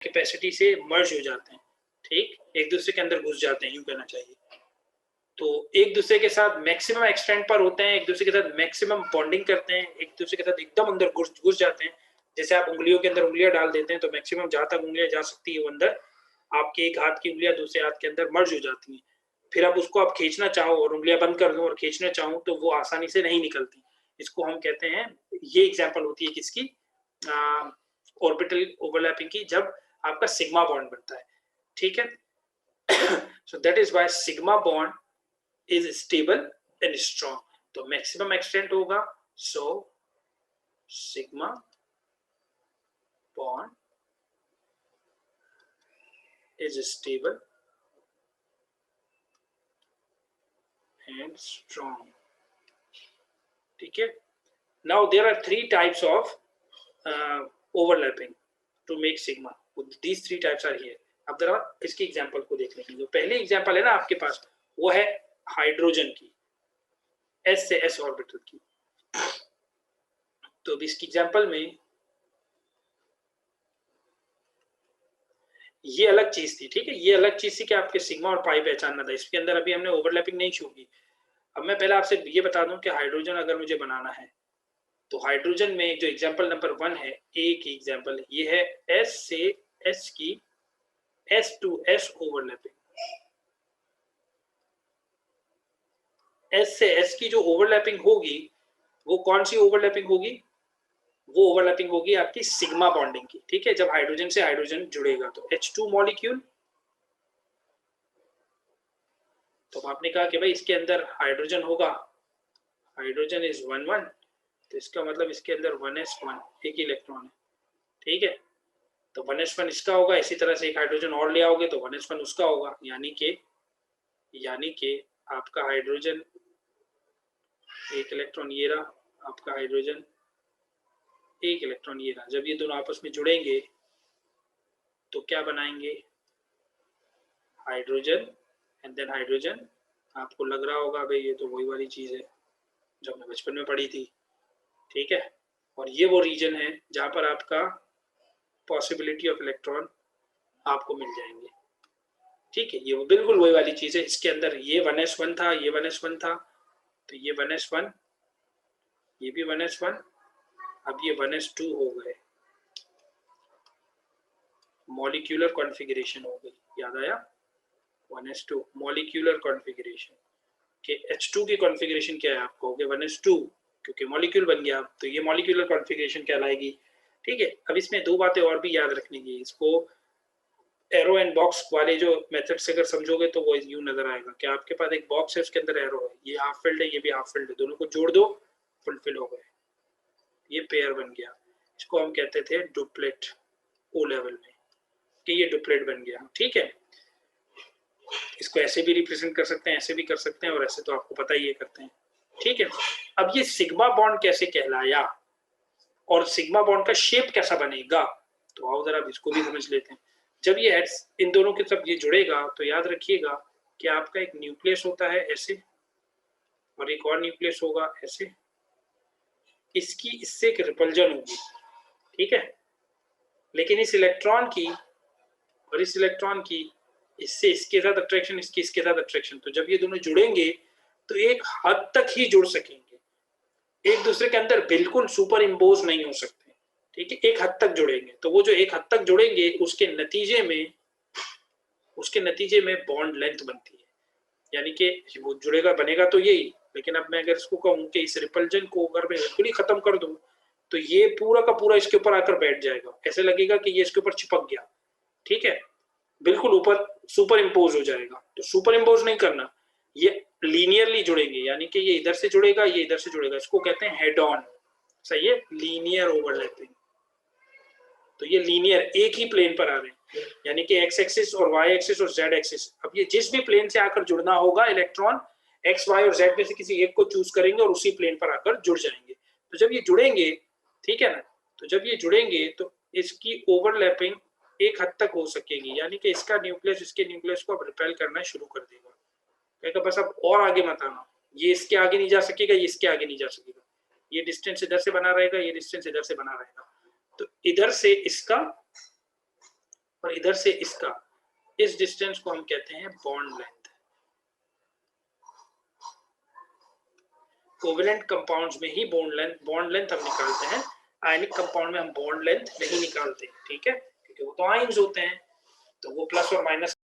Capacity से मर्ज हो जाते हैं, ठीक, एक दूसरे के अंदर घुस जाते हैं, यूं कहना चाहिए। तो एक दूसरे के साथ मैक्सिमम एक्सटेंट पर होते हैं, एक दूसरे के साथ मैक्सिमम बॉन्डिंग करते हैं, एक दूसरे के साथ एकदम अंदर घुस जाते हैं। जैसे आप उंगलियों के अंदर उंगलियां डाल देते हैं तो मैक्सिमम जहां तक उंगलियां जा सकती है वो अंदर, आपके एक हाथ की उंगलियां दूसरे हाथ के अंदर मर्ज हो जाती हैं। फिर आप उसको आप खींचना चाहो और उंगलियां बंद कर दो और खींचना चाहो तो वो आसानी से नहीं निकलती। इसको हम कहते हैं, ये एग्जाम्पल होती है किसकी, ऑर्बिटल ओवरलैपिंग की, जब आपका सिग्मा बॉन्ड बनता है, ठीक है। so that is why sigma bond is stable and strong. तो मैक्सिमम एक्सटेंट होगा, so sigma bond is stable and strong, ठीक है। Now there are three types of overlapping to make sigma. These three types are here. अब जरा इसकी example को देख लेंगे। जो पहले एग्जांपल है ना आपके पास, वो है हाइड्रोजन की, s से s ऑर्बिटल की। तो इसकी एग्जांपल में ये अलग चीज थी, ठीक है, ये अलग चीज थी कि आपके सिग्मा और पाई पहचानना था। इसके अंदर अभी हमने ओवरलैपिंग नहीं शो की। अब मैं पहले आपसे ये बता दूं कि हाइड्रोजन अगर मुझे बनाना है तो हाइड्रोजन में जो एग्जांपल नंबर 1 है, ए की एग्जांपल, ये है s से s की s to s overlapping. s से s की जो ओवरलैपिंग होगी वो कौन सी ओवरलैपिंग होगी, वो ओवरलैपिंग होगी आपकी सिग्मा बॉन्डिंग की, ठीक है। जब हाइड्रोजन से हाइड्रोजन जुड़ेगा तो H2 मॉलिक्यूल, तो आपने कहा कि भाई इसके अंदर हाइड्रोजन होगा, हाइड्रोजन इज 1 1, तो इसका मतलब इसके अंदर 1s1 एक इलेक्ट्रॉन है, ठीक है। तो 1s1 इसका होगा, इसी तरह से एक हाइड्रोजन और ले आओगे तो 1s1 उसका होगा, यानी कि आपका हाइड्रोजन एक इलेक्ट्रॉन ये रहा, आपका हाइड्रोजन एक इलेक्ट्रॉन ये रहा। जब ये दोनों आपस में जुड़ेंगे तो क्या बनाएंगे, हाइड्रोजन एंड देन हाइड्रोजन। आपको लग रहा होगा भाई ये तो वही वाली चीज है जो हमने बचपन में पढ़ी थी, ठीक है। और ये वो रीजन है जहां पर आपका पॉसिबिलिटी ऑफ इलेक्ट्रॉन आपको मिल जाएंगे, ठीक है। ये वो बिल्कुल वही वाली चीज है। इसके अंदर ये 1s1 था, ये 1s1 था, तो ये 1s1, ये भी 1s1, अब ये 1s2 हो गए, मॉलिक्यूलर कॉन्फ़िगरेशन हो गई, याद आया, 1s2 मॉलिक्यूलर कॉन्फ़िगरेशन के H2 की कॉन्फ़िगरेशन क्या है, आप कहोगे 1s2 क्योंकि मॉलिक्यूल बन गया, तो ये मॉलिक्यूलर कॉन्फ़िगरेशन कहलाएगी, ठीक है। अब इसमें दो बातें और भी याद रखनी है, इसको एरो एंड बॉक्स वाले जो मेथड से अगर समझोगे तो वो यूं नजर आएगा कि आपके पास एक बॉक्स है, उसके अंदर एरो है, ये हाफ फिल्ड है, ये भी हाफ फिल्ड है, दोनों को जोड़ दो फुलफिल हो गए, ये पेयर बन गया। इसको हम कहते थे डुप्लेट ओ लेवल में, कि ये डुप्लेट बन गया, ठीक है। इसको ऐसे भी रिप्रेजेंट कर सकते हैं, ऐसे भी कर सकते हैं, और ऐसे तो आपको पता ही है करते हैं, ठीक है। अब ये सिग्मा बॉन्ड कैसे कहलाया और सिग्मा बॉन्ड का शेप कैसा बनेगा, तो आओ जरा इसको भी समझ लेते हैं। जब ये इन दोनों के सब ये जुड़ेगा तो याद रखिएगा कि आपका एक न्यूक्लियस होता है ऐसे, और एक और न्यूक्लियस होगा ऐसे, इसकी इससे एक रिपल्जन होगी, ठीक है। लेकिन इस इलेक्ट्रॉन की और इस इलेक्ट्रॉन की इससे इसके साथ अट्रैक्शन, इसकी इसके साथ अट्रैक्शन, तो जब ये दोनों जुड़ेंगे तो एक हद तक ही जुड़ सकेंगे, एक दूसरे के अंदर बिल्कुल सुपर इम्पोज नहीं हो सकते, ठीक है, एक हद तक जुड़ेंगे। तो वो जो एक हद तक जुड़ेंगे उसके नतीजे में बॉन्ड लेंथ बनती है, यानी कि वो जुड़ेगा बनेगा तो यही, लेकिन अब मैं अगर इसको कहूं कि इस रिपल्जन को अगर मैं बिल्कुल ही खत्म कर दूं तो ये पूरा का पूरा इसके ऊपर आकर बैठ जाएगा, ऐसे लगेगा कि ये इसके ऊपर चिपक गया, ठीक है, बिल्कुल ऊपर सुपर इम्पोज हो जाएगा। तो सुपर इम्पोज नहीं करना, ये लीनियरली जुड़ेंगे, यानी कि ये इधर से जुड़ेगा, ये इधर से जुड़ेगा, इसको कहते हैं हेड ऑन, सही है, लीनियर ओवरलैपिंग। तो ये लीनियर एक ही प्लेन पर आ रहे हैं, यानी कि एक्स एक्सिस और वाई एक्सिस और जेड एक्सिस। अब ये जिस भी प्लेन से आकर जुड़ना होगा इलेक्ट्रॉन एक्स वाई और जेड में से किसी एक को चूज करेंगे और उसी प्लेन पर आकर जुड़ जाएंगे। तो जब ये जुड़ेंगे, ठीक है ना, तो जब ये जुड़ेंगे तो इसकी ओवरलैपिंग एक हद तक हो सकेगी, यानी कि इसका न्यूक्लियस इसके न्यूक्लियस को अब रिपेल करना शुरू कर देगा, कहेगा बस अब और आगे मत आना, ये इसके आगे नहीं जा सकेगा, ये इसके आगे नहीं जा सकेगा, ये डिस्टेंस इधर से बना रहेगा, ये डिस्टेंस इधर से बना रहेगा। तो इधर से इसका और इधर से इसका, इस डिस्टेंस को हम कहते हैं बॉन्ड लेंथ। कोवेलेंट कंपाउंड्स में ही बॉन्ड लेंथ हम निकालते हैं, आयनिक कंपाउंड में हम बॉन्ड लेंथ नहीं निकालते, ठीक है, क्योंकि वो तो आयन्स होते हैं, तो वो प्लस और माइनस